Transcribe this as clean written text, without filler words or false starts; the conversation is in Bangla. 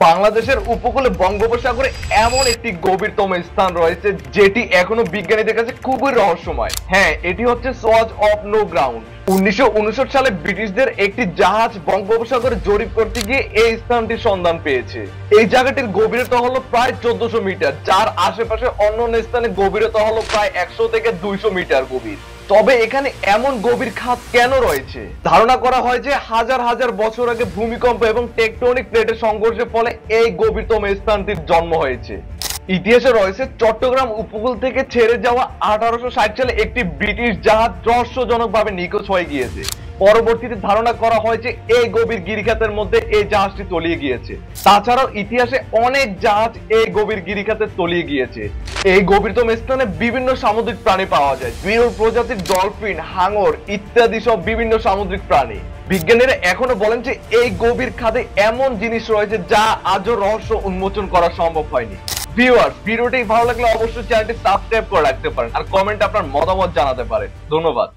বাংলাদেশের উপকূলে বঙ্গোপসাগরে এমন একটি গভীরতম স্থান রয়েছে যেটি এখনো বিজ্ঞানীদের কাছে খুবই রহস্যময়। হ্যাঁ, এটি হচ্ছে সোয়াচ অফ নো গ্রাউন্ড। 1959 সালে ব্রিটিশদের একটি জাহাজ বঙ্গোপসাগরে জরিপ করতে গিয়ে এই স্থানটির সন্ধান পেয়েছে। এই জায়গাটির গভীরতা হলো প্রায় 1400 মিটার, যার আশেপাশে অন্যান্য স্থানে গভীরতা হলো প্রায় 100 থেকে 200 মিটার গভীর। তবে এখানে এমন গভীর খাত কেন রয়েছে? ধারণা করা হয় যে হাজার হাজার বছর আগে ভূমিকম্প এবং টেকটনিক প্লেটের সংঘর্ষের ফলে এই গভীরতম স্থানটির জন্ম হয়েছে। ইতিহাসে রয়েছে চট্টগ্রাম উপকূল থেকে ছেড়ে যাওয়া 1860 সালে একটি ব্রিটিশ জাহাজ রহস্যজনকভাবে নিখোঁজ হয়ে গিয়েছে। পরবর্তীতে ধারণা করা হয় যে এই গভীর গিরিখাতের মধ্যে এই জাহাজটি তলিয়ে গিয়েছে। তাছাড়াও ইতিহাসে অনেক জাহাজ এই গভীর গিরিখাতে তলিয়ে গিয়েছে। এই গভীরতম স্থানে বিভিন্ন সামুদ্রিক প্রাণী পাওয়া যায়, বিরল প্রজাতির ডলফিন, হাঙর ইত্যাদি সব বিভিন্ন সামুদ্রিক প্রাণী। বিজ্ঞানীরা এখনো বলেন যে এই গভীর খাদে এমন জিনিস রয়েছে যা আজও রহস্য উন্মোচন করা সম্ভব হয়নি। ভিউয়ার্স, ভিডিওটি ভালো লাগলে অবশ্যই চ্যানেলটি সাবস্ক্রাইব করে রাখতে পারেন আর কমেন্টে আপনার মতামত জানাতে পারেন। ধন্যবাদ।